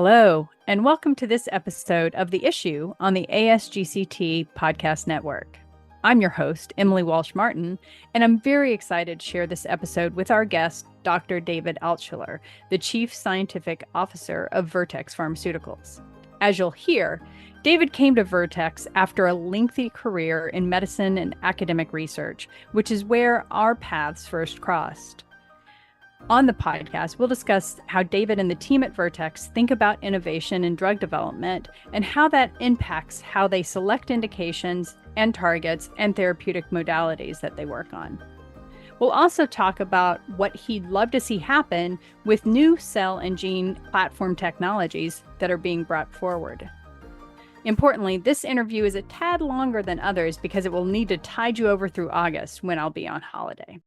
Hello, and welcome to this episode of The Issue on the ASGCT Podcast Network. I'm your host, Emily Walsh Martin, and I'm very excited to share this episode with our guest, Dr. David Altshuler, the Chief Scientific Officer of Vertex Pharmaceuticals. As you'll hear, David came to Vertex after a lengthy career in medicine and academic research, which is where our paths first crossed. On the podcast, we'll discuss how David and the team at Vertex think about innovation in drug development and how that impacts how they select indications and targets and therapeutic modalities that they work on. We'll also talk about what he'd love to see happen with new cell and gene platform technologies that are being brought forward. Importantly, this interview is a tad longer than others because it will need to tide you over through August when I'll be on holiday.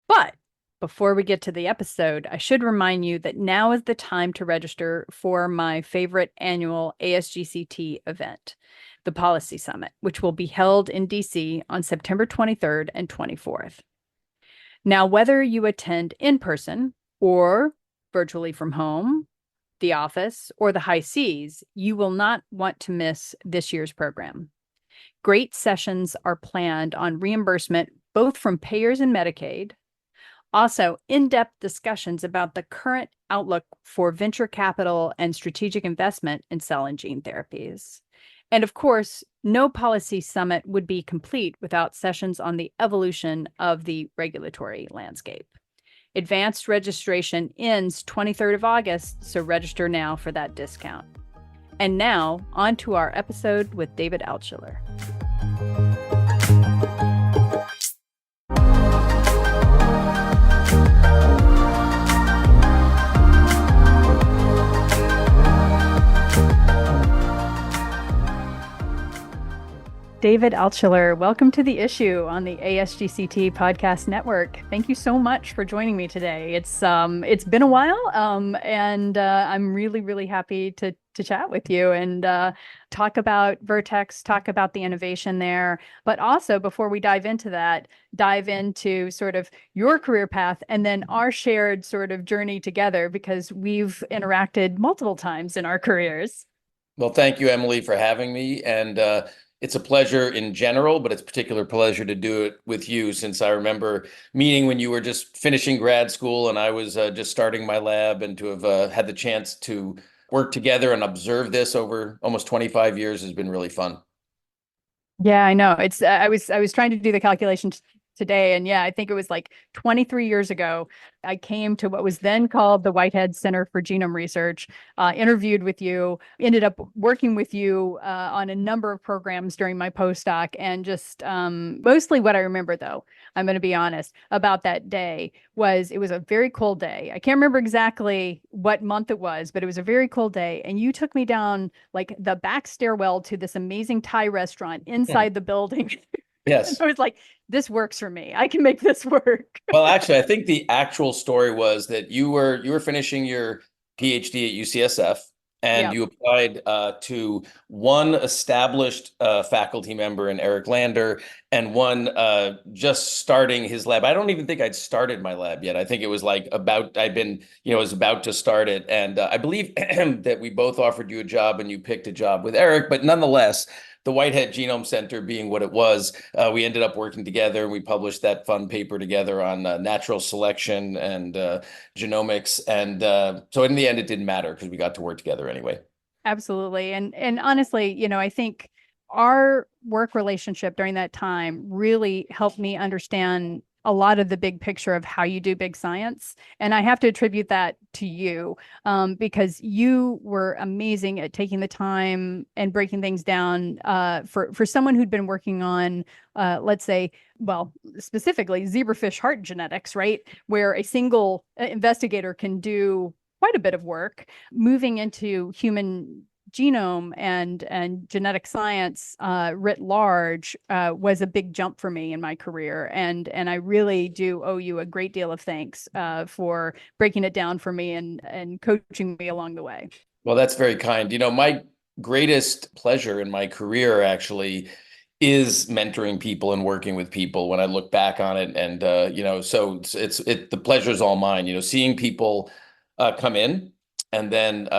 But before we get to the episode, I should remind you that now is the time to register for my favorite annual ASGCT event, the Policy Summit, which will be held in DC on September 23rd and 24th. Now, whether you attend in person or virtually from home, the office, or the high seas, you will not want to miss this year's program. Great sessions are planned on reimbursement, both from payers and Medicaid. Also, in-depth discussions about the current outlook for venture capital and strategic investment in cell and gene therapies. And of course, no policy summit would be complete without sessions on the evolution of the regulatory landscape. Advanced registration ends 23rd of August, so register now for that discount. And now, on to our episode with David Altshuler. David Altshuler, welcome to The Issue on the ASGCT Podcast Network. Thank you so much for joining me today. It's been a while, and I'm really happy to chat with you and talk about Vertex, talk about the innovation there. But also, before we dive into that, dive into sort of your career path and then our shared sort of journey together, because we've interacted multiple times in our careers. Well, thank you, Emily, for having me. And it's a pleasure in general, but it's a particular pleasure to do it with you, since I remember meeting when you were just finishing grad school and I was just starting my lab, and to have had the chance to work together and observe this over almost 25 years has been really fun. Yeah, I know. It's I was trying to do the calculations today, and yeah, I think it was like 23 years ago. I came to what was then called the Whitehead Center for Genome Research, interviewed with you, ended up working with you on a number of programs during my postdoc, and just mostly what I remember, though, I'm going to be honest, about that day was it was a very cold day. I can't remember exactly what month it was, but it was a very cold day, and you took me down like the back stairwell to this amazing Thai restaurant inside the building. Yes. I was like, this works for me. I can make this work. Well, actually, I think the actual story was that you were finishing your PhD at UCSF, and you applied to one established faculty member in Eric Lander, and one just starting his lab. I don't even think I'd started my lab yet. I think it was like was about to start it. And I believe that we both offered you a job and you picked a job with Eric, but nonetheless, the Whitehead Genome Center being what it was, we ended up working together, and we published that fun paper together on natural selection and genomics. And so in the end, it didn't matter because we got to work together anyway. Absolutely. And honestly, I think our work relationship during that time really helped me understand a lot of the big picture of how you do big science. And I have to attribute that to you, because you were amazing at taking the time and breaking things down for someone who'd been working on, let's say, well, specifically zebrafish heart genetics, right? Where a single investigator can do quite a bit of work. Moving into human genome and genetic science writ large was a big jump for me in my career, and I really do owe you a great deal of thanks for breaking it down for me and coaching me along the way. Well, that's very kind. My greatest pleasure in my career actually is mentoring people and working with people when I look back on it. And, so the pleasure is all mine, seeing people come in and then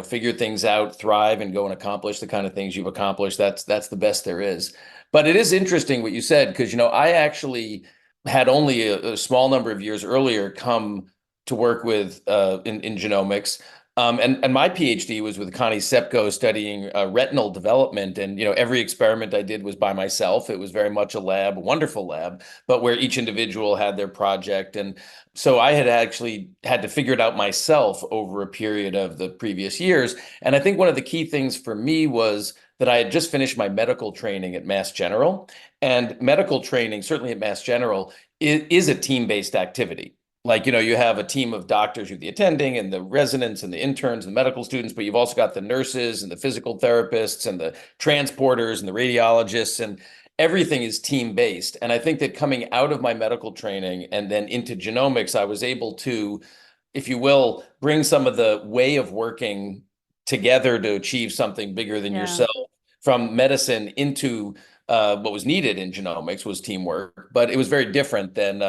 figure things out, thrive, and go and accomplish the kind of things you've accomplished. That's the best there is. But it is interesting what you said, because I actually had only a small number of years earlier come to work with in genomics. And my PhD was with Connie Sepko studying retinal development. And, every experiment I did was by myself. It was very much a lab, a wonderful lab, but where each individual had their project. And so I had actually had to figure it out myself over a period of the previous years. And I think one of the key things for me was that I had just finished my medical training at Mass General. And medical training, certainly at Mass General, is a team-based activity. Like, you have a team of doctors, you have the attending and the residents and the interns and the medical students, but you've also got the nurses and the physical therapists and the transporters and the radiologists, and everything is team-based. And I think that coming out of my medical training and then into genomics, I was able to, if you will, bring some of the way of working together to achieve something bigger than yourself from medicine into what was needed in genomics was teamwork, but it was very different than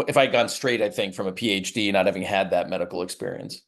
if I'd gone straight, I think, from a PhD, not having had that medical experience.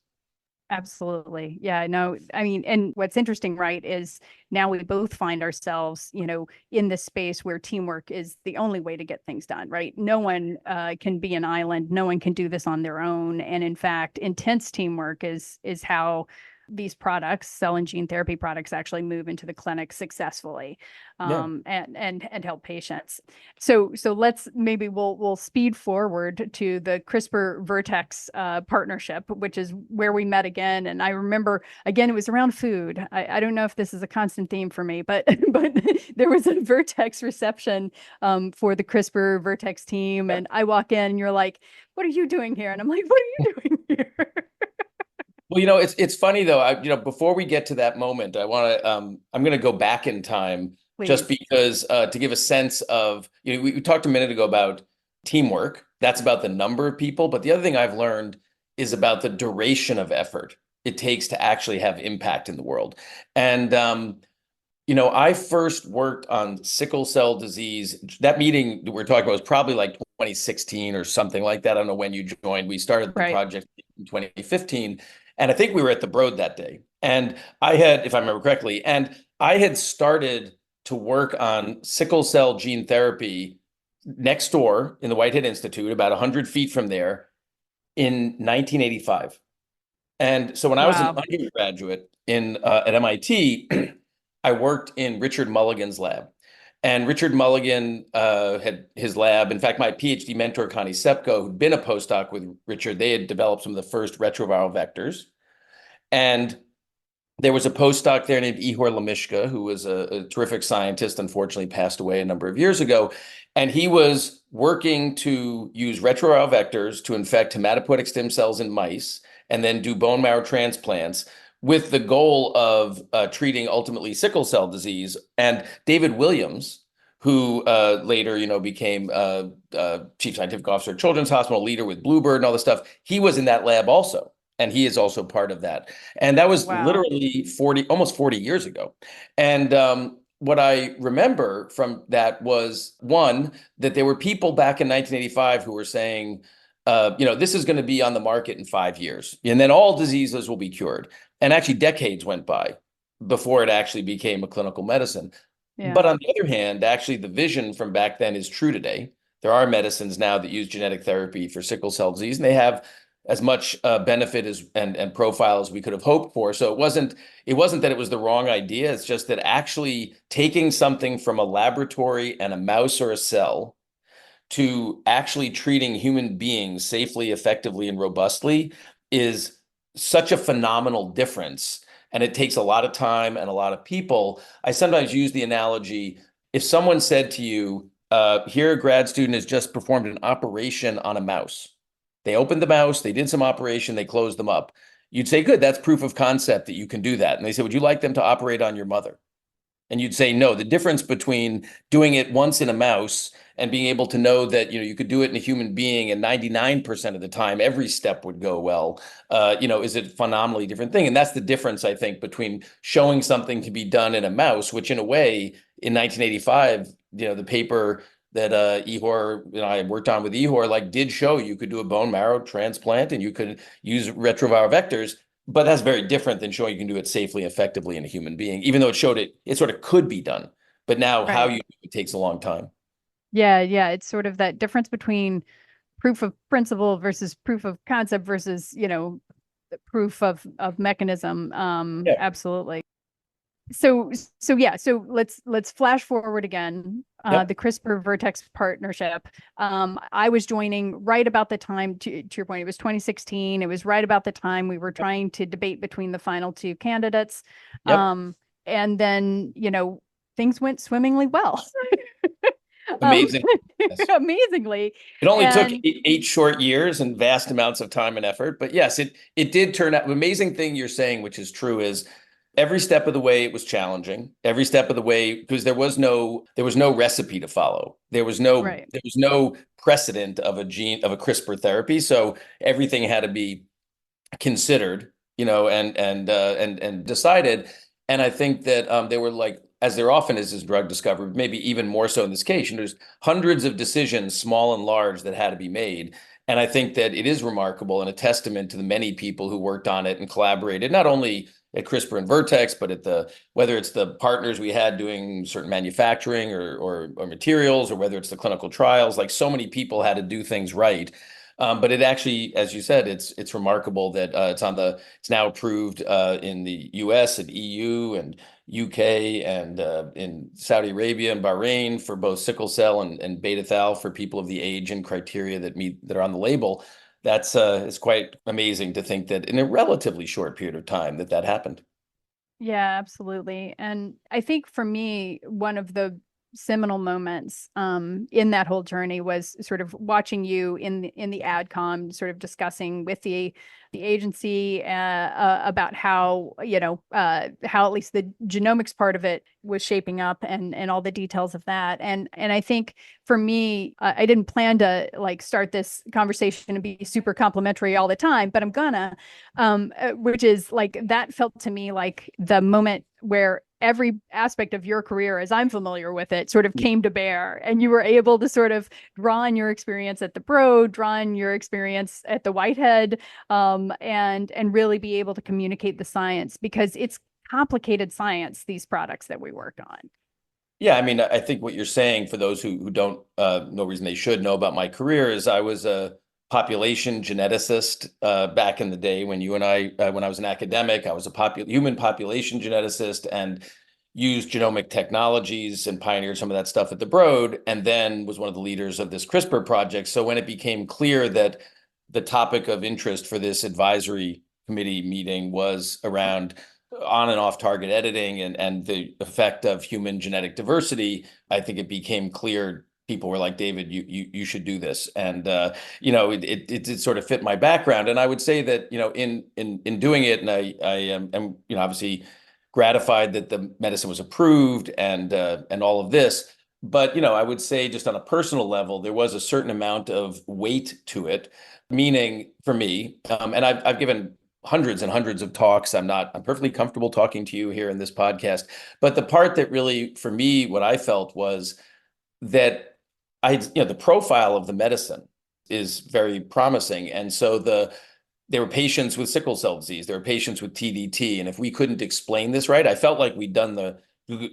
Absolutely. Yeah, no, I mean, and what's interesting, right, is now we both find ourselves, in this space where teamwork is the only way to get things done, right? No one can be an island. No one can do this on their own. And in fact, intense teamwork is how these products, cell and gene therapy products, actually move into the clinic successfully, and help patients. So we'll speed forward to the CRISPR Vertex partnership, which is where we met again. And I remember again, it was around food. I don't know if this is a constant theme for me, but there was a Vertex reception for the CRISPR Vertex team, and I walk in, and you're like, "What are you doing here?" And I'm like, "What are you doing here?" Well, it's funny though. Before we get to that moment, I'm going to go back in time. Please. Just because to give a sense of, we talked a minute ago about teamwork. That's about the number of people, but the other thing I've learned is about the duration of effort it takes to actually have impact in the world. And I first worked on sickle cell disease. That meeting that we're talking about was probably like 2016 or something like that. I don't know when you joined. We started the project in 2015. And I think we were at the Broad that day. And I had, if I remember correctly, and I had started to work on sickle cell gene therapy next door in the Whitehead Institute, about 100 feet from there, in 1985. And so when I was an undergraduate at MIT, I worked in Richard Mulligan's lab. And Richard Mulligan had his lab. In fact, my PhD mentor, Connie Sepko, who'd been a postdoc with Richard, they had developed some of the first retroviral vectors. And there was a postdoc there named Ihor Lemishka, who was a terrific scientist, unfortunately passed away a number of years ago. And he was working to use retroviral vectors to infect hematopoietic stem cells in mice and then do bone marrow transplants with the goal of treating ultimately sickle cell disease. And David Williams, who later, became chief scientific officer at Children's Hospital, leader with Bluebird and all this stuff, he was in that lab also. And he is also part of that. And that was literally almost 40 years ago. And what I remember from that was, one, that there were people back in 1985 who were saying, this is going to be on the market in 5 years, and then all diseases will be cured. And actually decades went by before it actually became a clinical medicine. Yeah. But on the other hand, actually the vision from back then is true today. There are medicines now that use genetic therapy for sickle cell disease, and they have as much benefit and profile as we could have hoped for. So it wasn't that it was the wrong idea. It's just that actually taking something from a laboratory and a mouse or a cell to actually treating human beings safely, effectively, and robustly is such a phenomenal difference. And it takes a lot of time and a lot of people. I sometimes use the analogy, if someone said to you, here a grad student has just performed an operation on a mouse. They opened the mouse, they did some operation, they closed them up. You'd say, good, that's proof of concept that you can do that. And they say, would you like them to operate on your mother? And you'd say, no. The difference between doing it once in a mouse and being able to know that, you could do it in a human being and 99% of the time, every step would go well, is a phenomenally different thing. And that's the difference, I think, between showing something to be done in a mouse, which in a way, in 1985, the paper that Ihor, I worked on with Ihor, did show you could do a bone marrow transplant and you could use retroviral vectors. But that's very different than showing you can do it safely, effectively in a human being, even though it showed it sort of could be done. But now how Right. you do it takes a long time. Yeah, yeah. It's sort of that difference between proof of principle versus proof of concept versus, proof of mechanism. Yeah. Absolutely. So so yeah, so let's flash forward again. The Yep. CRISPR Vertex partnership. I was joining right about the time, to your point, it was 2016. It was right about the time we were trying to debate between the final two candidates. Yep. And then, things went swimmingly well. um, Amazing. Yes. Amazingly. It only took And eight short years and vast amounts of time and effort. But yes, it did turn out. The amazing thing you're saying, which is true, is every step of the way it was challenging. Every step of the way, because there was no recipe to follow. right. There was no precedent of a CRISPR therapy. So everything had to be considered, and decided. And I think that they were like, as there often is drug discovery, maybe even more so in this case, there's hundreds of decisions, small and large, that had to be made. And I think that it is remarkable and a testament to the many people who worked on it and collaborated, not only at CRISPR and Vertex, but whether it's the partners we had doing certain manufacturing or materials, or whether it's the clinical trials. Like, so many people had to do things right. But it actually, as you said, it's remarkable that it's now approved in the U.S. and EU and UK and in Saudi Arabia and Bahrain for both sickle cell and beta thal for people of the age and criteria that are on the label. That's it's quite amazing to think that in a relatively short period of time that happened. Yeah, absolutely. And I think for me, one of the seminal moments in that whole journey was sort of watching you in the AdCom, sort of discussing with the agency about how how at least the genomics part of it was shaping up and all the details of that. And I think for me, I didn't plan to like start this conversation and be super complimentary all the time, but I'm gonna, which is like that felt to me like the moment where every aspect of your career, as I'm familiar with it, sort of came to bear, and you were able to sort of draw on your experience at the Broad, draw on your experience at the Whitehead, and really be able to communicate the science, because it's complicated science, these products that we work on. Yeah, I mean, I think what you're saying, for those who don't, no reason they should know about my career, is I was a population geneticist back in the day when when I was an academic. I was a human population geneticist and used genomic technologies and pioneered some of that stuff at the Broad, and then was one of the leaders of this CRISPR project. So when it became clear that the topic of interest for this advisory committee meeting was around on and off target editing and the effect of human genetic diversity, I think it became clear. People were like, David, you should do this. And it sort of fit my background. And I would say that, in doing it, and I am obviously gratified that the medicine was approved and all of this. But I would say, just on a personal level, there was a certain amount of weight to it, meaning for me, and I've given hundreds and hundreds of talks. I'm perfectly comfortable talking to you here in this podcast. But the part that really, for me, what I felt was that the profile of the medicine is very promising. And so there were patients with sickle cell disease, there were patients with TDT. And if we couldn't explain this right, I felt like we'd done the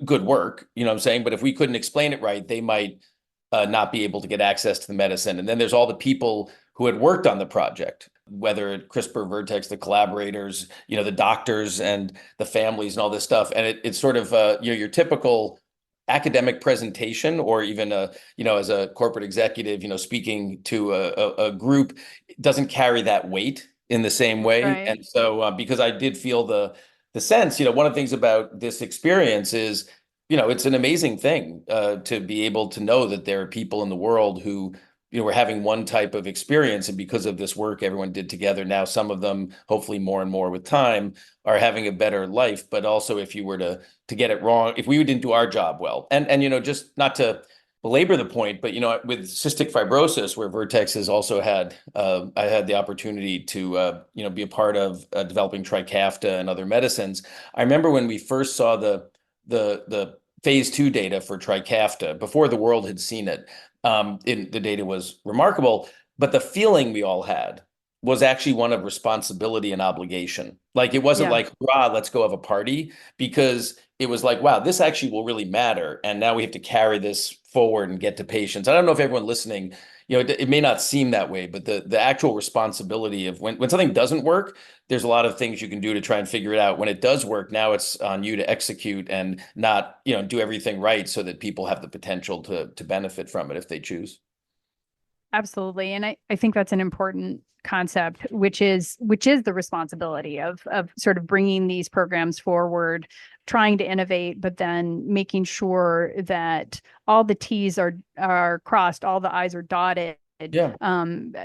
good work, you know what I'm saying? But if we couldn't explain it right, they might not be able to get access to the medicine. And then there's all the people who had worked on the project, whether at CRISPR, Vertex, the collaborators, the doctors and the families and all this stuff. And it's sort of your typical academic presentation, or even as a corporate executive, speaking to a group, doesn't carry that weight in the same way. Right. And so because I did feel the sense, one of the things about this experience is, it's an amazing thing to be able to know that there are people in the world who, were having one type of experience. And because of this work everyone did together, now some of them, hopefully more and more with time, are having a better life. But also, if you were to get it wrong, if we didn't do our job well, and just not to belabor the point, but with cystic fibrosis, where Vertex has also had, I had the opportunity to be a part of developing Trikafta and other medicines. I remember when we first saw the phase 2 data for Trikafta, before the world had seen it. The data was remarkable, but the feeling we all had was actually one of responsibility and obligation. Like it wasn't like, hurrah, let's go have a party, because it was like, wow, this actually will really matter. And now we have to carry this forward and get to patients. I don't know if everyone listening, it may not seem that way, but the actual responsibility of when something doesn't work, there's a lot of things you can do to try and figure it out. When it does work, now it's on you to execute and not, do everything right so that people have the potential to benefit from it if they choose. Absolutely. And I think that's an important concept, which is the responsibility of sort of bringing these programs forward, trying to innovate, but then making sure that all the T's are crossed, all the I's are dotted. Yeah.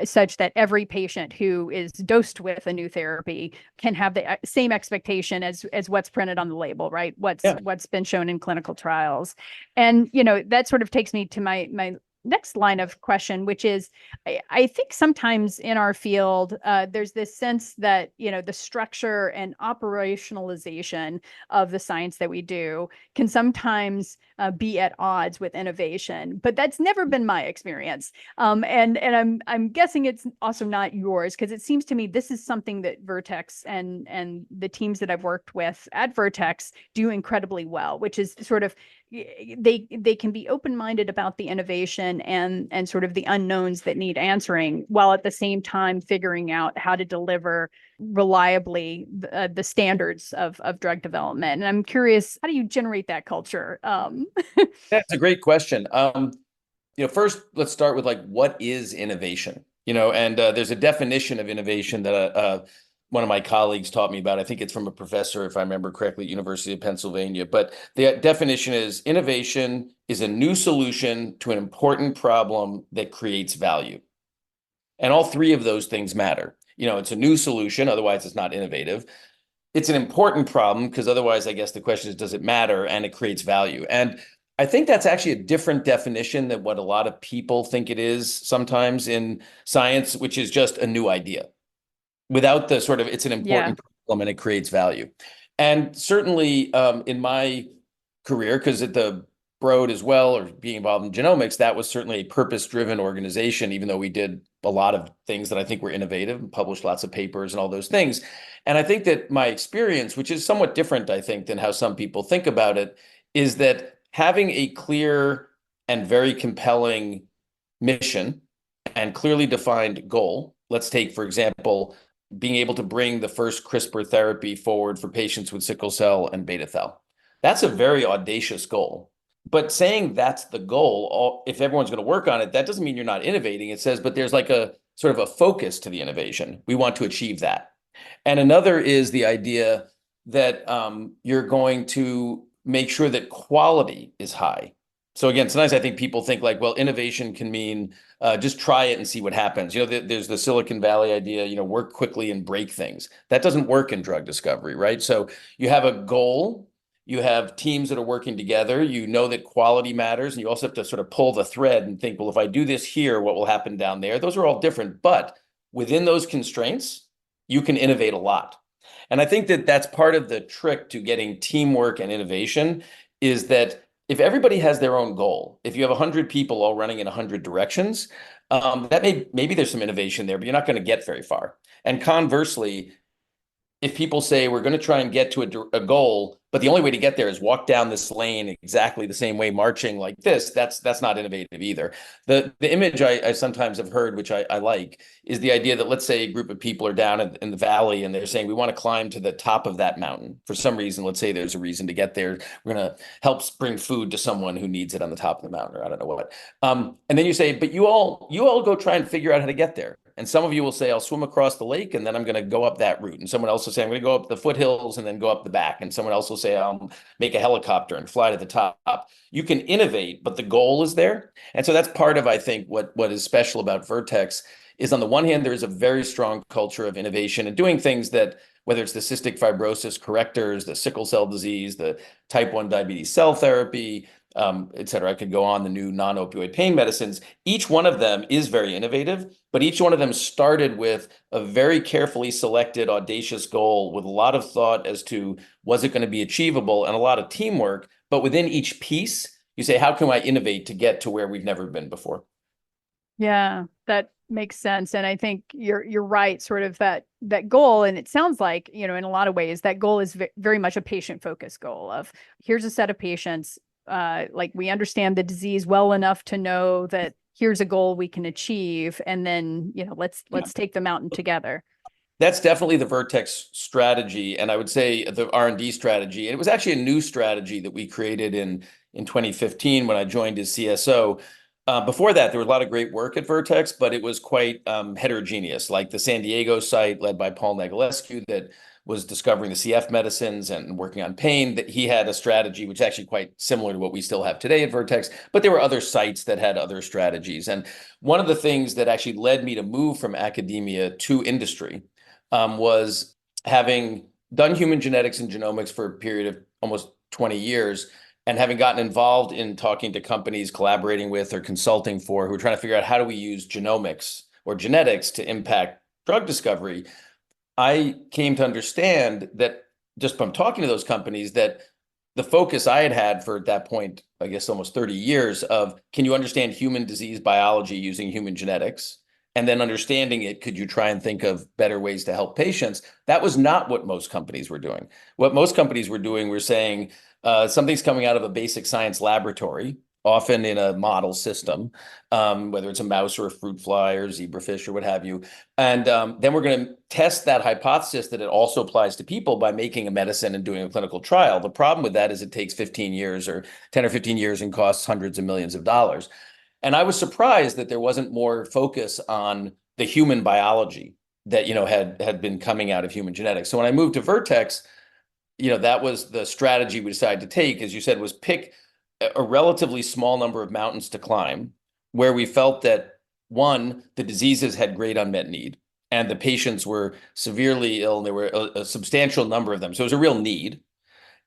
Such that every patient who is dosed with a new therapy can have the same expectation as what's printed on the label, right? What's been shown in clinical trials. And, that sort of takes me to my next line of question, which is, I think sometimes in our field, there's this sense that, the structure and operationalization of the science that we do can sometimes be at odds with innovation, but that's never been my experience. And I'm guessing it's also not yours, because it seems to me this is something that Vertex and the teams that I've worked with at Vertex do incredibly well, which is sort of they can be open-minded about the innovation and sort of the unknowns that need answering, while at the same time figuring out how to deliver reliably the standards of drug development. And I'm curious, how do you generate that culture? That's a great question. First, let's start with like, what is innovation? And there's a definition of innovation that one of my colleagues taught me about. I think it's from a professor, if I remember correctly, at University of Pennsylvania. But the definition is, innovation is a new solution to an important problem that creates value. And all three of those things matter. It's a new solution, otherwise it's not innovative. It's an important problem, because otherwise, I guess the question is, does it matter? And it creates value. And I think that's actually a different definition than what a lot of people think it is sometimes in science, which is just a new idea without the sort of, it's an important problem and it creates value. And certainly in my career, because at the Broad as well, or being involved in genomics, that was certainly a purpose-driven organization, even though we did a lot of things that I think were innovative and published lots of papers and all those things. And I think that my experience, which is somewhat different, I think, than how some people think about it, is that having a clear and very compelling mission and clearly defined goal. Let's take, for example, being able to bring the first CRISPR therapy forward for patients with sickle cell and beta thal. That's a very audacious goal. But saying that's the goal, if everyone's going to work on it, that doesn't mean you're not innovating. It says, but there's like a sort of a focus to the innovation. We want to achieve that. And another is the idea that you're going to make sure that quality is high. So again, sometimes I think people think like, well, innovation can mean just try it and see what happens. There's the Silicon Valley idea, work quickly and break things. That doesn't work in drug discovery, right? So you have a goal, you have teams that are working together, you know that quality matters, and you also have to sort of pull the thread and think, well, if I do this here, what will happen down there? Those are all different, but within those constraints, you can innovate a lot. And I think that that's part of the trick to getting teamwork and innovation, is that if everybody has their own goal, if you have 100 people all running in 100 directions, maybe there's some innovation there, but you're not going to get very far. And conversely, if people say we're going to try and get to a goal, but the only way to get there is walk down this lane exactly the same way, marching like this, that's not innovative either. The image I sometimes have heard, which I like, is the idea that, let's say a group of people are down in the valley and they're saying, we want to climb to the top of that mountain. For some reason, let's say there's a reason to get there. We're going to help bring food to someone who needs it on the top of the mountain, or I don't know what. And then you say, but you all go try and figure out how to get there. And some of you will say, I'll swim across the lake and then I'm going to go up that route. And someone else will say, I'm going to go up the foothills and then go up the back. And someone else will say, I'll make a helicopter and fly to the top. You can innovate, but the goal is there. And so that's part of, I think, what is special about Vertex is, on the one hand, there is a very strong culture of innovation and doing things that, whether it's the cystic fibrosis correctors, the sickle cell disease, the type 1 diabetes cell therapy, et cetera. I could go on, the new non-opioid pain medicines. Each one of them is very innovative, but each one of them started with a very carefully selected, audacious goal with a lot of thought as to, was it going to be achievable, and a lot of teamwork. But within each piece, you say, how can I innovate to get to where we've never been before? Yeah, that makes sense. And I think you're right, sort of that goal. And it sounds like, in a lot of ways, that goal is very much a patient-focused goal of here's a set of patients. Like we understand the disease well enough to know that here's a goal we can achieve. And then, let's take the mountain together. That's definitely the Vertex strategy, and I would say the R&D strategy. And it was actually a new strategy that we created in 2015 when I joined as CSO. Before that, there was a lot of great work at Vertex, but it was quite heterogeneous. Like the San Diego site, led by Paul Negulescu, that was discovering the CF medicines and working on pain. That he had a strategy which is actually quite similar to what we still have today at Vertex. But there were other sites that had other strategies. And one of the things that actually led me to move from academia to industry was having done human genetics and genomics for a period of almost 20 years and having gotten involved in talking to companies, collaborating with or consulting for who are trying to figure out how do we use genomics or genetics to impact drug discovery. I came to understand that just from talking to those companies that the focus I had had for at that point, I guess almost 30 years of can you understand human disease biology using human genetics? And then understanding it, could you try and think of better ways to help patients? That was not what most companies were doing. What most companies were doing were saying something's coming out of a basic science laboratory, often in a model system, whether it's a mouse or a fruit fly or zebrafish or what have you. And then we're going to test that hypothesis that it also applies to people by making a medicine and doing a clinical trial. The problem with that is it takes 15 years or 10 or 15 years and costs hundreds of millions of dollars. And I was surprised that there wasn't more focus on the human biology that, had been coming out of human genetics. So when I moved to Vertex, that was the strategy we decided to take, as you said, was pick a relatively small number of mountains to climb where we felt that, one, the diseases had great unmet need and the patients were severely ill and there were a substantial number of them. So it was a real need.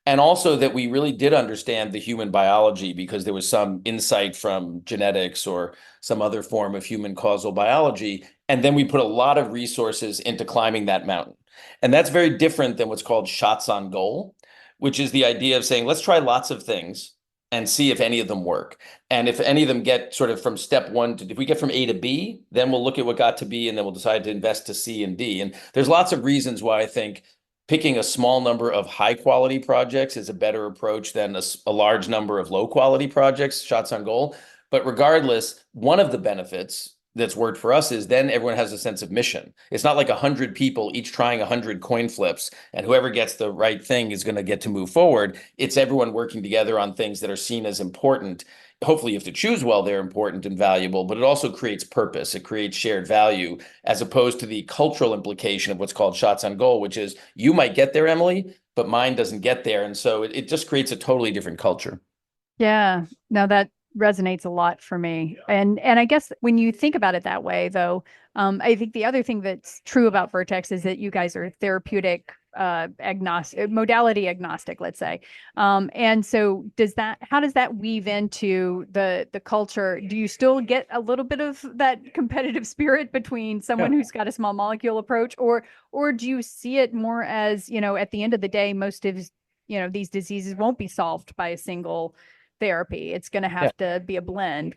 And also that we really did understand the human biology because there was some insight from genetics or some other form of human causal biology. And then we put a lot of resources into climbing that mountain. And that's very different than what's called shots on goal, which is the idea of saying, let's try lots of things and see if any of them work. And if any of them get sort of from step one to, if we get from A to B, then we'll look at what got to B and then we'll decide to invest to C and D. And there's lots of reasons why I think picking a small number of high quality projects is a better approach than a large number of low quality projects, shots on goal. But regardless, one of the benefits that's worked for us is then everyone has a sense of mission. It's not like 100 people each trying 100 coin flips and whoever gets the right thing is going to get to move forward. It's everyone working together on things that are seen as important. Hopefully, you have to choose well, they're important and valuable, but it also creates purpose. It creates shared value as opposed to the cultural implication of what's called shots on goal, which is you might get there, Emily, but mine doesn't get there. And so it just creates a totally different culture. Yeah, no, that resonates a lot for me. And I guess when you think about it that way, though, I think the other thing that's true about Vertex is that you guys are therapeutic agnostic, modality agnostic, let's say. And so how does that weave into the culture? Do you still get a little bit of that competitive spirit between someone who's got a small molecule approach, or do you see it more as, at the end of the day, most of these diseases won't be solved by a single therapy. It's going to have to be a blend.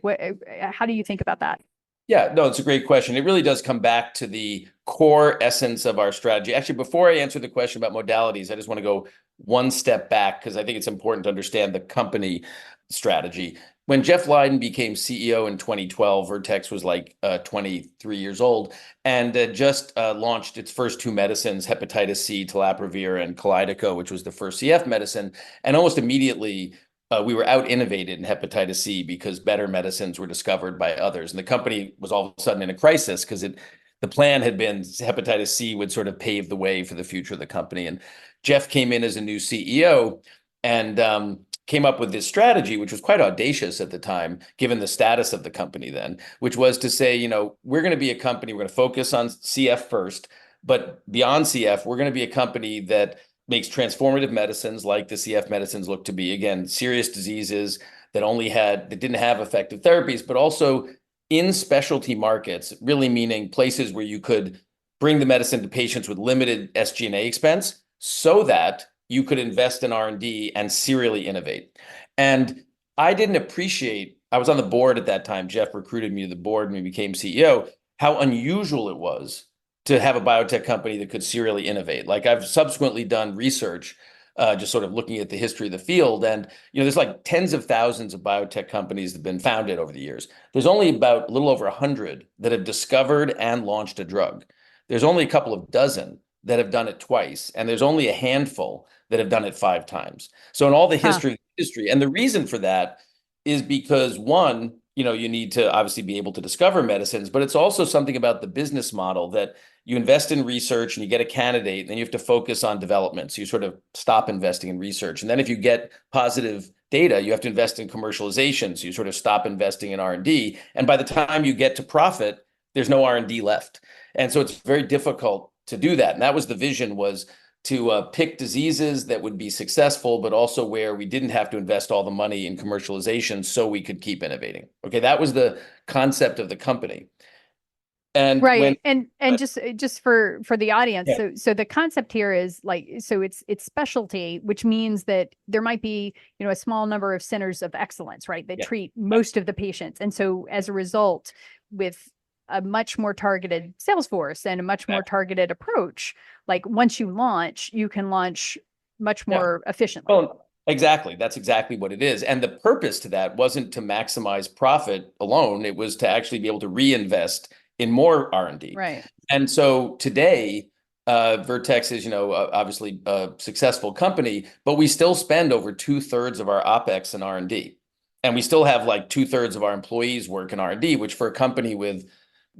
How do you think about that? Yeah, no, it's a great question. It really does come back to the core essence of our strategy. Actually, before I answer the question about modalities, I just want to go one step back because I think it's important to understand the company strategy. When Jeff Leiden became CEO in 2012, Vertex was like 23 years old and just launched its first two medicines, hepatitis C, telaprevir, and Kalydeco, which was the first CF medicine. And almost immediately, we were out innovated in hepatitis C because better medicines were discovered by others. And the company was all of a sudden in a crisis because the plan had been hepatitis C would sort of pave the way for the future of the company. And Jeff came in as a new CEO and came up with this strategy, which was quite audacious at the time, given the status of the company then, which was to say, we're going to be a company, we're going to focus on CF first, but beyond CF, we're going to be a company that makes transformative medicines like the CF medicines look to be, again, serious diseases that didn't have effective therapies, but also in specialty markets, really meaning places where you could bring the medicine to patients with limited SG&A expense so that you could invest in R&D and serially innovate. And I didn't appreciate I was on the board at that time. Jeff recruited me to the board and we became CEO, how unusual it was to have a biotech company that could serially innovate. Like I've subsequently done research, just sort of looking at the history of the field. And, there's like tens of thousands of biotech companies that have been founded over the years. There's only about a little over 100 that have discovered and launched a drug. There's only a couple of dozen that have done it twice. And there's only a handful that have done it 5 times. So in all the history, and the reason for that is because one, you need to obviously be able to discover medicines, but it's also something about the business model that you invest in research and you get a candidate, and then you have to focus on development. So you sort of stop investing in research. And then if you get positive data, you have to invest in commercialization. So you sort of stop investing in R&D. And by the time you get to profit, there's no R&D left. And so it's very difficult to do that. And that was the vision, was to pick diseases that would be successful, but also where we didn't have to invest all the money in commercialization so we could keep innovating. Okay, that was the concept of the company. And right. And just for the audience, yeah. so the concept here is like, so it's specialty, which means that there might be, a small number of centers of excellence, right, that treat most of the patients. And so as a result, with a much more targeted sales force and a much more targeted approach, like once you launch, you can launch much more efficiently. Well, exactly. That's exactly what it is. And the purpose to that wasn't to maximize profit alone. It was to actually be able to reinvest in more R&D. Right. And so today, Vertex is, obviously a successful company, but we still spend over 2/3 of our OpEx in R&D. And we still have like 2/3 of our employees work in R&D, which for a company with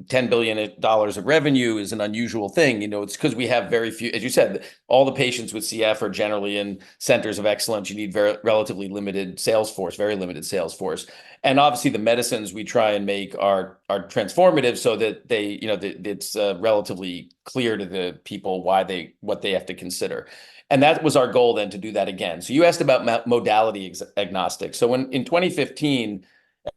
$10 billion of revenue is an unusual thing. It's because we have very few, as you said, all the patients with CF are generally in centers of excellence. You need relatively limited sales force, very limited sales force. And obviously the medicines we try and make are transformative so that they, it's relatively clear to the people what they have to consider. And that was our goal then, to do that again. So you asked about modality agnostic. So in 2015,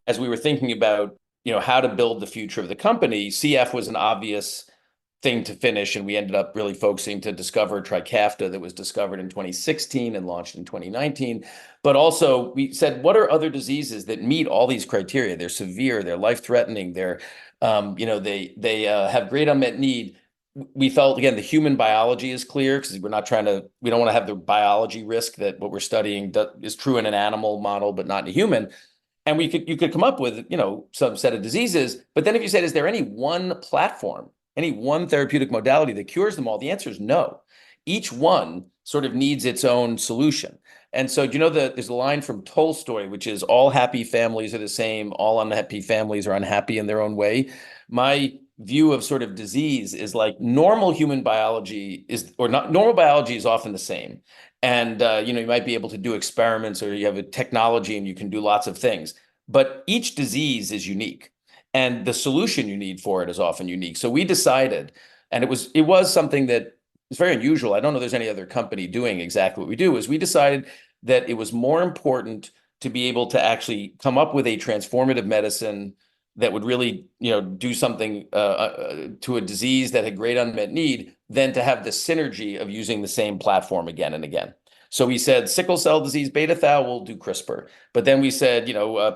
as we were thinking about how to build the future of the company, CF was an obvious thing to finish, and we ended up really focusing to discover Trikafta, that was discovered in 2016 and launched in 2019. But also we said, what are other diseases that meet all these criteria? They're severe, they're life-threatening, they have great unmet need. We felt, again, the human biology is clear, because we don't want to have the biology risk that what we're studying is true in an animal model, but not in a human. And you could come up with, some set of diseases. But then if you said, is there any one platform, any one therapeutic modality that cures them all? The answer is no. Each one sort of needs its own solution. And so, there's a line from Tolstoy, which is, all happy families are the same, all unhappy families are unhappy in their own way. My view of sort of disease is like normal biology is often the same. And, you might be able to do experiments, or you have a technology and you can do lots of things, but each disease is unique and the solution you need for it is often unique. So we decided, and it was something that is very unusual. I don't know there's any other company doing exactly what we do, is we decided that it was more important to be able to actually come up with a transformative medicine that would really, do something to a disease that had great unmet need, than to have the synergy of using the same platform again and again. So we said sickle cell disease, beta thal, we'll do CRISPR. But then we said,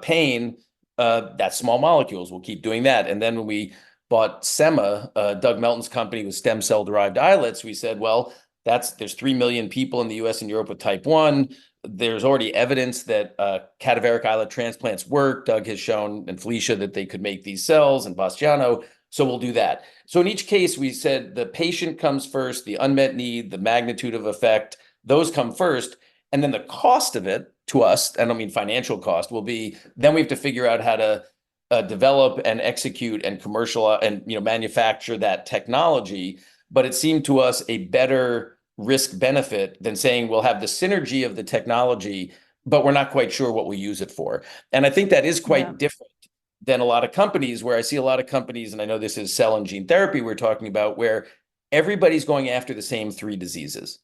pain, that's small molecules, we'll keep doing that. And then when we bought Semma, Doug Melton's company with stem cell derived islets, we said, well, there's 3 million people in the US and Europe with type 1. There's already evidence that cadaveric islet transplants work. Doug has shown, and Felicia, that they could make these cells, and Bastiano. So we'll do that. So in each case, we said the patient comes first, the unmet need, the magnitude of effect, those come first. And then the cost of it to us, I don't mean financial cost, will be, then we have to figure out how to develop and execute and commercialize and manufacture that technology. But it seemed to us a better risk benefit than saying we'll have the synergy of the technology, but we're not quite sure what we use it for. And I think that is quite different than a lot of companies, where I see a lot of companies, and I know this is cell and gene therapy we're talking about, where everybody's going after the same 3 diseases.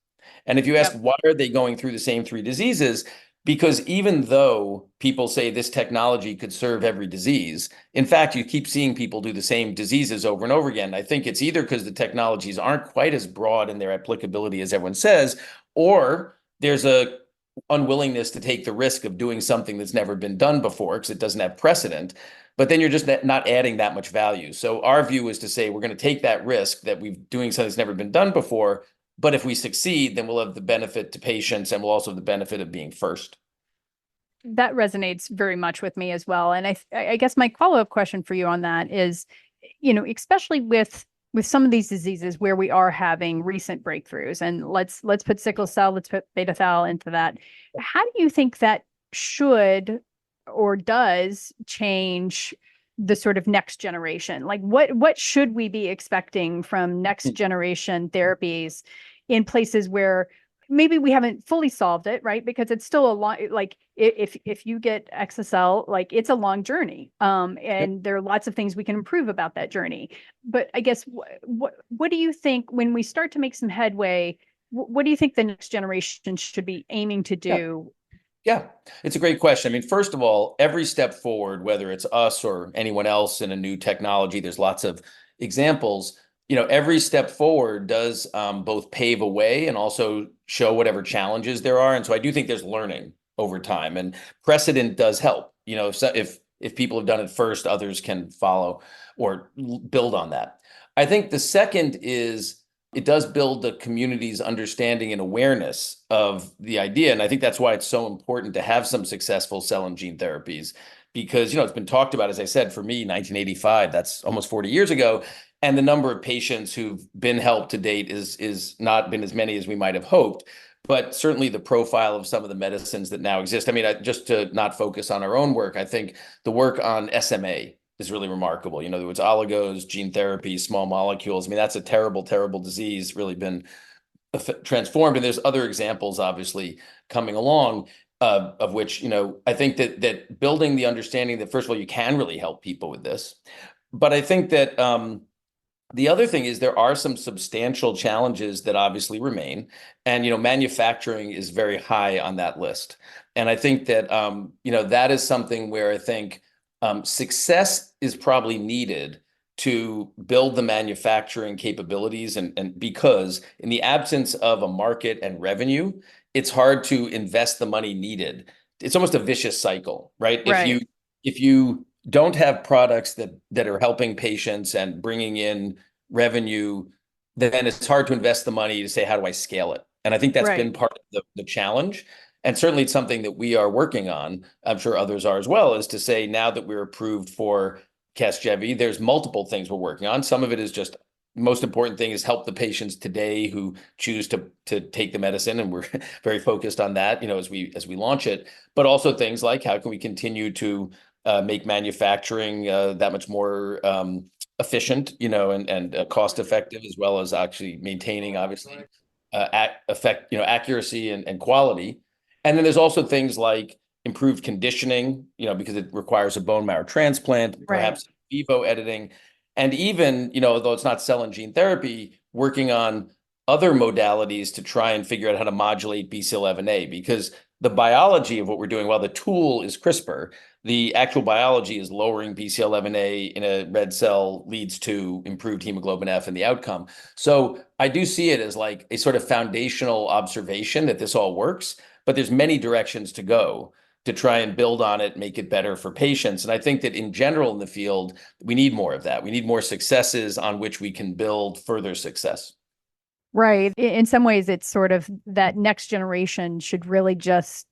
And if you ask, why are they going through the same 3 diseases? Because even though people say this technology could serve every disease, in fact, you keep seeing people do the same diseases over and over again. I think it's either because the technologies aren't quite as broad in their applicability as everyone says, or there's a unwillingness to take the risk of doing something that's never been done before because it doesn't have precedent. But then you're just not adding that much value. So our view is to say we're going to take that risk that we're doing something that's never been done before. But if we succeed, then we'll have the benefit to patients and we'll also have the benefit of being first. That resonates very much with me as well. And I guess my follow-up question for you on that is, especially with some of these diseases where we are having recent breakthroughs, and let's put sickle cell, let's put beta thal into that. How do you think that should or does change the sort of next generation? Like what should we be expecting from next generation therapies in places where maybe we haven't fully solved it, right? Because it's still a long, like if you get XSL, like it's a long journey. And there are lots of things we can improve about that journey. But I guess what do you think when we start to make some headway, what do you think the next generation should be aiming to do? Yeah, it's a great question. I mean, first of all, every step forward, whether it's us or anyone else in a new technology, there's lots of examples. Every step forward does both pave a way and also show whatever challenges there are. And so I do think there's learning over time, and precedent does help. If people have done it first, others can follow or build on that. I think the second is it does build the community's understanding and awareness of the idea. And I think that's why it's so important to have some successful cell and gene therapies, because, it's been talked about, as I said, for me, 1985, that's almost 40 years ago. And the number of patients who've been helped to date is not been as many as we might have hoped. But certainly the profile of some of the medicines that now exist. I mean, just to not focus on our own work, I think the work on SMA is really remarkable. There was oligos, gene therapy, small molecules. I mean, that's a terrible, terrible disease, really been transformed. And there's other examples, obviously, coming along, of which, I think that building the understanding that, first of all, you can really help people with this. But I think that the other thing is there are some substantial challenges that obviously remain. And, manufacturing is very high on that list. And I think that, that is something where I think success is probably needed to build the manufacturing capabilities. And because in the absence of a market and revenue, it's hard to invest the money needed. It's almost a vicious cycle, right? Right. If you don't have products that are helping patients and bringing in revenue, then it's hard to invest the money to say, how do I scale it? And I think that's been part of the challenge. And certainly it's something that we are working on, I'm sure others are as well, is to say now that we're approved for Casgevy, there's multiple things we're working on. Some of it is just most important thing is help the patients today who choose to take the medicine, and we're very focused on that, as we launch it. But also things like how can we continue to make manufacturing that much more efficient, and cost effective, as well as actually maintaining, obviously, accuracy and quality. And then there's also things like improved conditioning, because it requires a bone marrow transplant, perhaps vivo editing. And even, although it's not cell and gene therapy, working on other modalities to try and figure out how to modulate BCL11A, because the biology of what we're doing, while the tool is CRISPR, the actual biology is lowering BCL11A in a red cell leads to improved hemoglobin F and the outcome. So I do see it as like a sort of foundational observation that this all works, but there's many directions to go to try and build on it, make it better for patients. And I think that in general in the field, we need more of that. We need more successes on which we can build further success. Right. In some ways, it's sort of that next generation should really just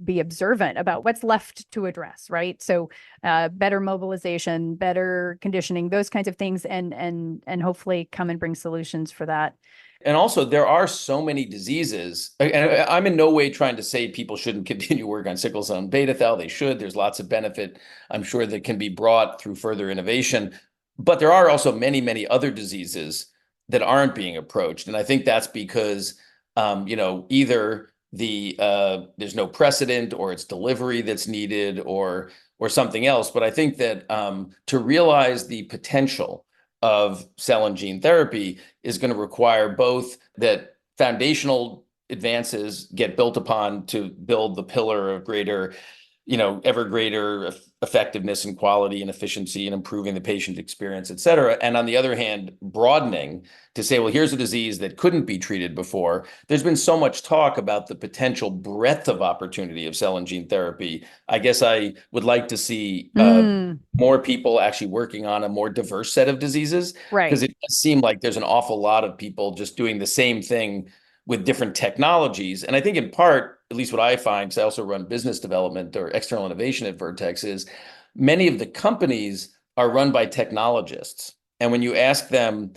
be observant about what's left to address, right? So better mobilization, better conditioning, those kinds of things, and hopefully come and bring solutions for that. And also, there are so many diseases, and I'm in no way trying to say people shouldn't continue work on sickle cell and beta thal. They should. There's lots of benefit, I'm sure, that can be brought through further innovation. But there are also many, many other diseases that aren't being approached. And I think that's because, either there's no precedent, or it's delivery that's needed, or something else. But I think that to realize the potential of cell and gene therapy is going to require both that foundational advances get built upon to build the pillar of greater ever greater effectiveness and quality and efficiency and improving the patient experience, et cetera. And on the other hand, broadening to say, well, here's a disease that couldn't be treated before. There's been so much talk about the potential breadth of opportunity of cell and gene therapy. I guess I would like to see more people actually working on a more diverse set of diseases, because it does seem like there's an awful lot of people just doing the same thing with different technologies. And I think in part, at least what I find, because I also run business development or external innovation at Vertex, is many of the companies are run by technologists. And when you ask them,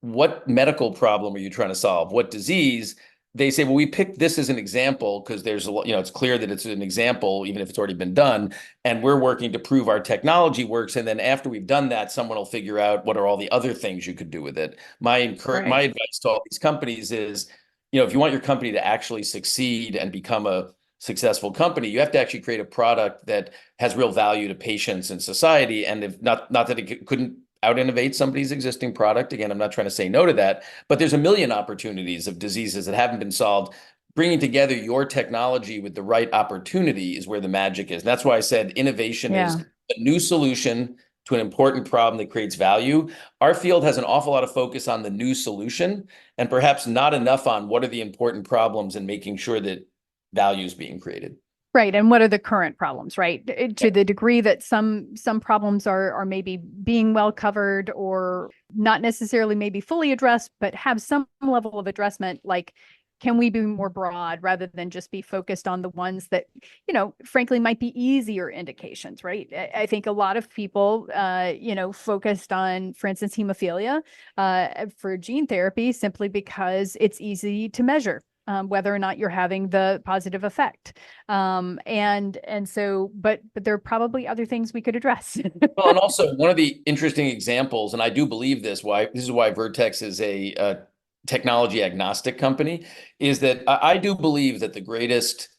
what medical problem are you trying to solve? What disease? They say, well, we picked this as an example because there's a lot, it's clear that it's an example, even if it's already been done. And we're working to prove our technology works. And then after we've done that, someone will figure out what are all the other things you could do with it. My advice to all these companies is, if you want your company to actually succeed and become a successful company, you have to actually create a product that has real value to patients and society. And if not that it couldn't out-innovate somebody's existing product. Again, I'm not trying to say no to that, but there's a million opportunities of diseases that haven't been solved. Bringing together your technology with the right opportunity is where the magic is. And that's why I said innovation is a new solution to an important problem that creates value. Our field has an awful lot of focus on the new solution and perhaps not enough on what are the important problems and making sure that value is being created. Right. And what are the current problems, right? To the degree that some problems are maybe being well covered or not necessarily maybe fully addressed, but have some level of addressment, like, can we be more broad rather than just be focused on the ones that, frankly, might be easier indications, right? I think a lot of people, focused on, for instance, hemophilia for gene therapy simply because it's easy to measure. Whether or not you're having the positive effect. And so, but there are probably other things we could address. Well, and also one of the interesting examples, and I do believe this is why Vertex is a technology agnostic company, is that I do believe that the greatest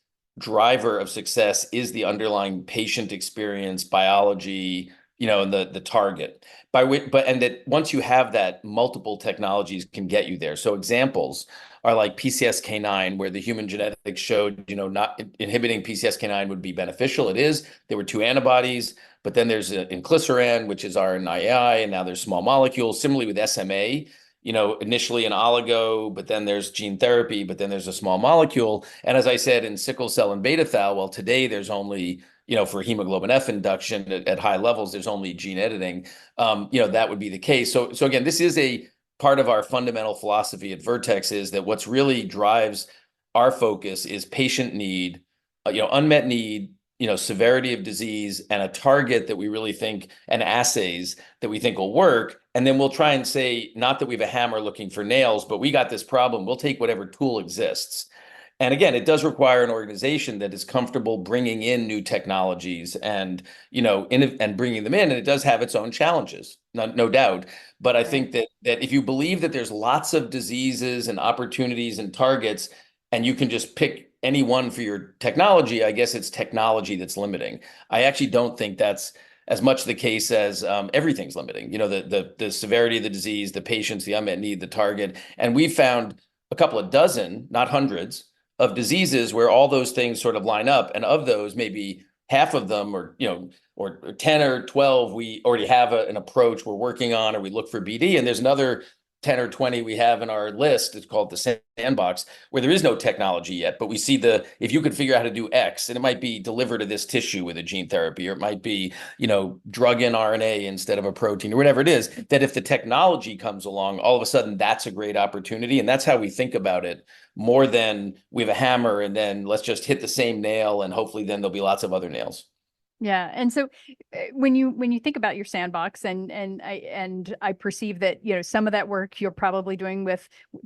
driver of success is the underlying patient experience, biology, and the target. And that once you have that, multiple technologies can get you there. So examples are like PCSK9, where the human genetics showed, not inhibiting PCSK9 would be beneficial. It is. There were two antibodies, but then there's inclisiran, which is RNAi, and now there's small molecules. Similarly with SMA, initially an oligo, but then there's gene therapy, but then there's a small molecule. And as I said, in sickle cell and beta thal, well, today there's only, for hemoglobin F induction at high levels, there's only gene editing. That would be the case. So again, this is a part of our fundamental philosophy at Vertex, is that what's really drives our focus is patient need, unmet need, severity of disease, and a target that we really think, and assays that we think will work. And then we'll try and say, not that we have a hammer looking for nails, but we got this problem. We'll take whatever tool exists. And again, it does require an organization that is comfortable bringing in new technologies and, and bringing them in. And it does have its own challenges, no doubt. But I think that if you believe that there's lots of diseases and opportunities and targets, and you can just pick any one for your technology, I guess it's technology that's limiting. I actually don't think that's as much the case as everything's limiting. The severity of the disease, the patients, the unmet need, the target. And we've found a couple of dozen, not hundreds, of diseases where all those things sort of line up. And of those, maybe half of them, or 10 or 12, we already have an approach we're working on, or we look for BD. And there's another 10 or 20 we have in our list. It's called the sandbox, where there is no technology yet, but we see if you could figure out how to do X, and it might be deliver to this tissue with a gene therapy, or it might be, drug in RNA instead of a protein, or whatever it is, that if the technology comes along, all of a sudden that's a great opportunity. And that's how we think about it, more than we have a hammer and then let's just hit the same nail and hopefully then there'll be lots of other nails. Yeah. And so when you think about your sandbox, and I perceive that, some of that work you're probably doing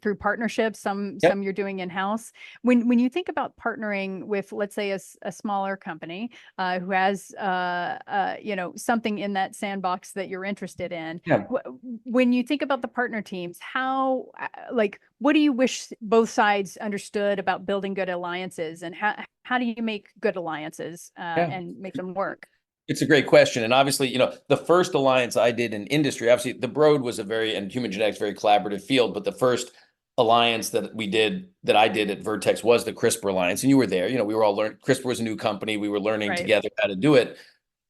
through partnerships, some you're doing in-house. When you think about partnering with, let's say, a smaller company who has something in that sandbox that you're interested in, when you think about the partner teams, how what do you wish both sides understood about building good alliances, and how do you make good alliances and make them work? It's a great question. And obviously, the first alliance I did in industry, obviously the Broad was and human genetics, very collaborative field, but the first alliance that I did at Vertex was the CRISPR alliance, and you were there. We were all learning. CRISPR was a new company. We were learning together how to do it.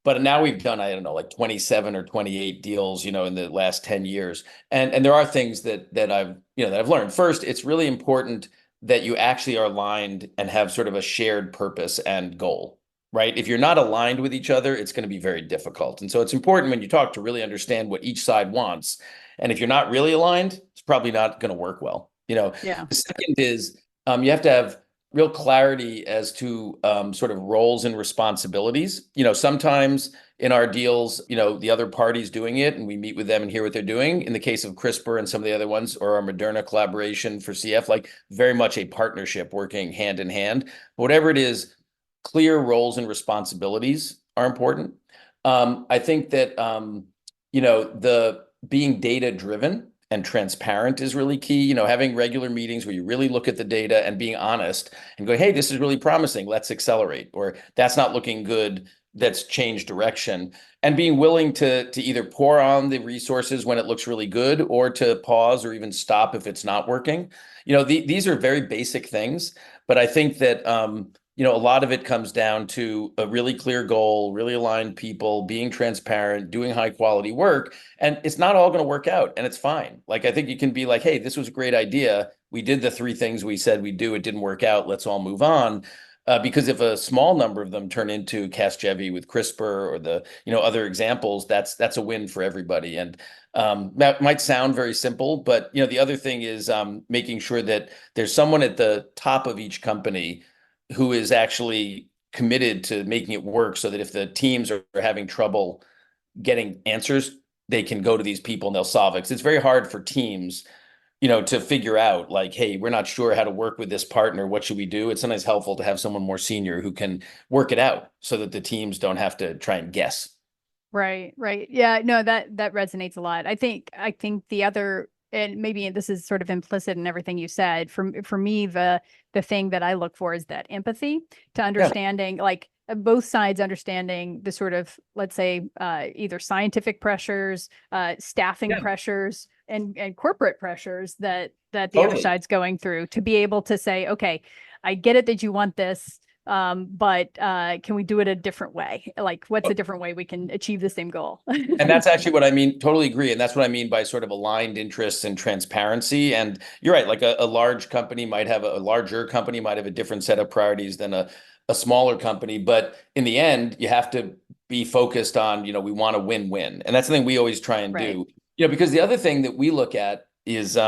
But now we've done, I don't know, like 27 or 28 deals, in the last 10 years. And there are things that I've learned. First, it's really important that you actually are aligned and have sort of a shared purpose and goal, right? If you're not aligned with each other, it's going to be very difficult. And so it's important when you talk to really understand what each side wants. And if you're not really aligned, it's probably not going to work well. Yeah. The second is you have to have real clarity as to sort of roles and responsibilities. Sometimes in our deals, the other party's doing it and we meet with them and hear what they're doing. In the case of CRISPR and some of the other ones, or our Moderna collaboration for CF, like very much a partnership working hand in hand. Whatever it is, clear roles and responsibilities are important. I think that, the being data driven and transparent is really key. Having regular meetings where you really look at the data and being honest and go, hey, this is really promising, let's accelerate, or that's not looking good, let's change direction. And being willing to either pour on the resources when it looks really good, or to pause or even stop if it's not working. These are very basic things, but I think that a lot of it comes down to a really clear goal, really aligned people, being transparent, doing high quality work. And it's not all going to work out, and it's fine. Like, I think you can be like, hey, this was a great idea. We did the 3 things we said we'd do. It didn't work out. Let's all move on. Because if a small number of them turn into Casgevy with CRISPR or the other examples, that's a win for everybody. And that might sound very simple, but the other thing is making sure that there's someone at the top of each company who is actually committed to making it work, so that if the teams are having trouble getting answers, they can go to these people and they'll solve it. Because it's very hard for teams, to figure out like, hey, we're not sure how to work with this partner. What should we do? It's sometimes helpful to have someone more senior who can work it out so that the teams don't have to try and guess. Right. Yeah, no, that resonates a lot. I think the other, and maybe this is sort of implicit in everything you said, for me, the thing that I look for is that empathy to understanding, like both sides understanding the sort of, let's say, either scientific pressures, staffing pressures, and corporate pressures that the other side's going through, to be able to say, okay, I get it that you want this, but can we do it a different way? Like, what's a different way we can achieve the same goal? And that's actually what I mean. Totally agree. And that's what I mean by sort of aligned interests and transparency. And you're right. Like a larger company might have a different set of priorities than a smaller company. But in the end, you have to be focused on, we want to win-win. And that's the thing we always try and do. Because the other thing that we look at is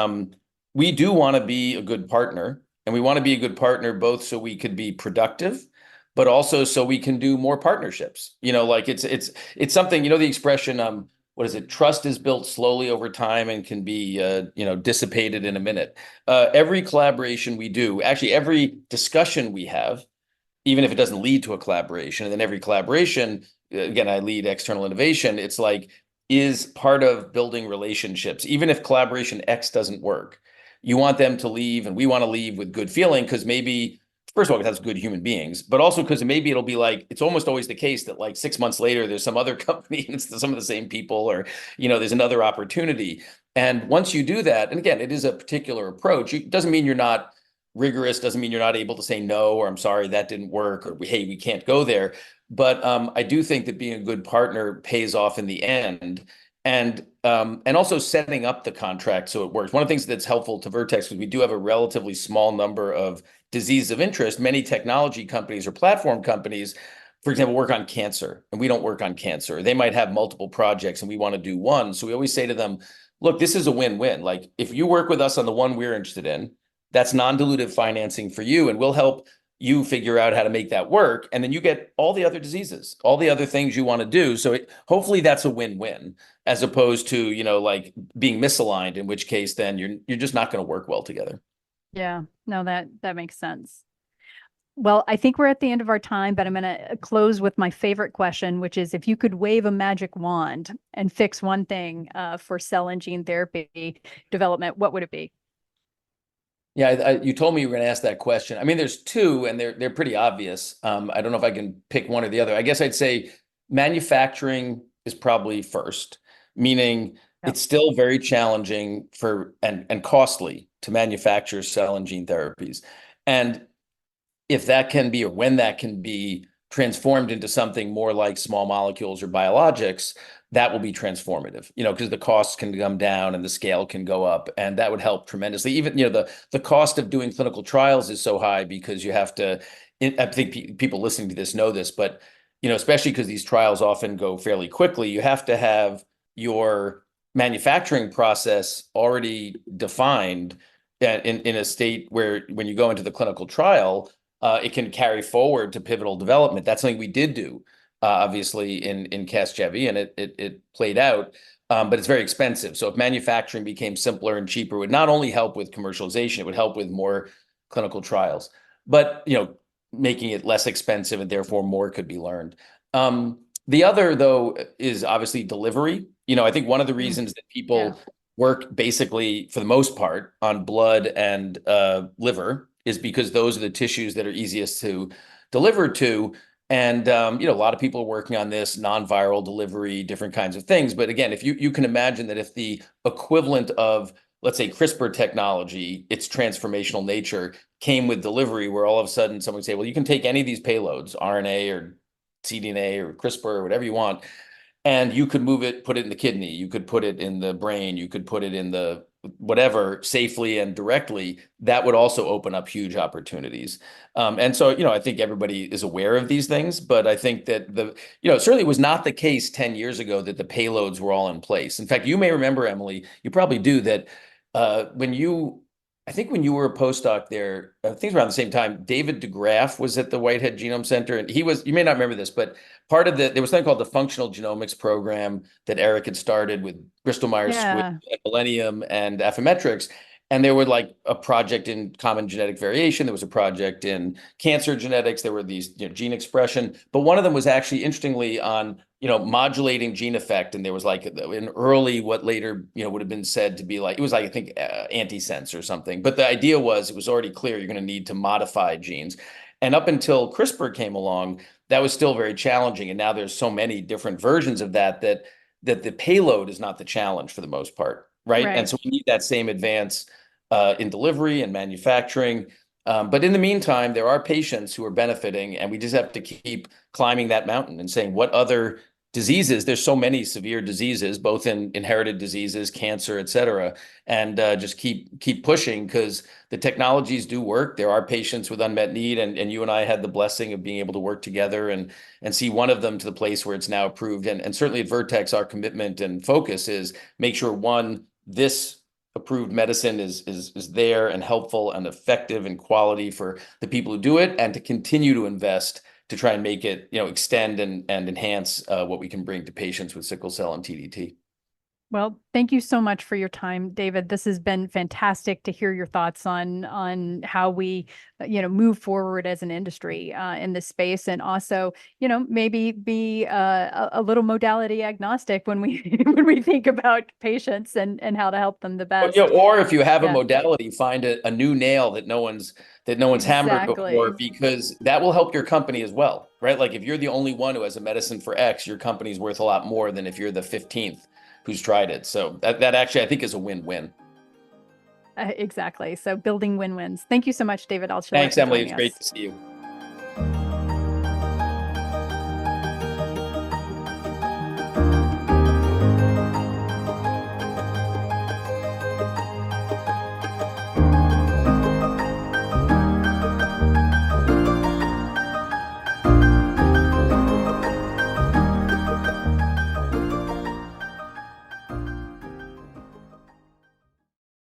we do want to be a good partner. And we want to be a good partner both so we could be productive, but also so we can do more partnerships. Like it's something, the expression, what is it? Trust is built slowly over time and can be, dissipated in a minute. Every collaboration we do, actually every discussion we have, even if it doesn't lead to a collaboration, and then every collaboration, again, I lead external innovation, it's like, is part of building relationships. Even if collaboration X doesn't work, you want them to leave, and we want to leave with good feeling, because maybe, first of all, that's good human beings, but also because maybe it'll be like, it's almost always the case that like 6 months later, there's some other company and it's some of the same people, or, there's another opportunity. And once you do that, and again, it is a particular approach. It doesn't mean you're not rigorous, doesn't mean you're not able to say no, or I'm sorry, that didn't work, or hey, we can't go there. But I do think that being a good partner pays off in the end. And also setting up the contract so it works. One of the things that's helpful to Vertex is we do have a relatively small number of diseases of interest. Many technology companies or platform companies, for example, work on cancer, and we don't work on cancer. They might have multiple projects and we want to do one. So we always say to them, look, this is a win-win. Like, if you work with us on the one we're interested in, that's non-dilutive financing for you, and we'll help you figure out how to make that work. And then you get all the other diseases, all the other things you want to do. So hopefully that's a win-win, as opposed to, like being misaligned, in which case then you're just not going to work well together. Yeah, no, that makes sense. Well, I think we're at the end of our time, but I'm going to close with my favorite question, which is, if you could wave a magic wand and fix one thing for cell and gene therapy development, what would it be? Yeah, you told me you were going to ask that question. I mean, there's two, and they're pretty obvious. I don't know if I can pick one or the other. I guess I'd say manufacturing is probably first, meaning Yep. it's still very challenging and costly to manufacture cell and gene therapies. And if that can be, or when that can be transformed into something more like small molecules or biologics, that will be transformative, because the costs can come down and the scale can go up, and that would help tremendously. Even, the cost of doing clinical trials is so high because you have to, I think people listening to this know this, but, especially because these trials often go fairly quickly, you have to have your manufacturing process already defined in a state where when you go into the clinical trial, it can carry forward to pivotal development. That's something we did do, obviously, in Casgevy, and it played out, but it's very expensive. So if manufacturing became simpler and cheaper, it would not only help with commercialization, it would help with more clinical trials. But, making it less expensive and therefore more could be learned. The other, though, is obviously delivery. I think one of the reasons that people work basically, for the most part, on blood and liver is because those are the tissues that are easiest to deliver to. And, a lot of people are working on this non-viral delivery, different kinds of things. But again, if you can imagine that if the equivalent of, let's say, CRISPR technology, its transformational nature, came with delivery, where all of a sudden someone would say, well, you can take any of these payloads, RNA or cDNA or CRISPR or whatever you want, and you could move it, put it in the kidney, you could put it in the brain, you could put it in the whatever safely and directly, that would also open up huge opportunities. And so, I think everybody is aware of these things, but I think that it certainly was not the case 10 years ago that the payloads were all in place. In fact, you may remember, Emily, you probably do, that I think when you were a postdoc there, I think around the same time, David DeGraff was at the Whitehead Genome Center, and you may not remember this, but there was something called the Functional Genomics Program that Eric had started with Bristol Myers Squibb, Millennium, and Affymetrix. And there were like a project in common genetic variation. There was a project in cancer genetics. There were these, gene expression. But one of them was actually, interestingly, on, modulating gene effect. And there was like an early, what later, would have been said to be like, it was like, I think, antisense or something. But the idea was, it was already clear you're going to need to modify genes. And up until CRISPR came along, that was still very challenging. And now there's so many different versions of that the payload is not the challenge for the most part. Right. And so we need that same advance in delivery and manufacturing. But in the meantime, there are patients who are benefiting, and we just have to keep climbing that mountain and saying, what other diseases? There's so many severe diseases, both in inherited diseases, cancer, et cetera, and just keep pushing, because the technologies do work. There are patients with unmet need, and you and I had the blessing of being able to work together and see one of them to the place where it's now approved. And certainly at Vertex, our commitment and focus is make sure, one, this approved medicine is there and helpful and effective and quality for the people who do it, and to continue to invest to try and make it, extend and enhance what we can bring to patients with sickle cell and TDT. Well, thank you so much for your time, David. This has been fantastic to hear your thoughts on how we, move forward as an industry in this space, and also, maybe be a little modality agnostic when we when we think about patients and how to help them the best. Or if you have a modality, find a new nail that no one's hammered before, Exactly. because that will help your company as well, right? Like if you're the only one who has a medicine for X, your company's worth a lot more than if you're the 15th who's tried it. So that actually, I think, is a win-win. Exactly. So building win-wins. Thank you so much, David Altshuler, Thanks, for Emily. joining It's us. great to see you.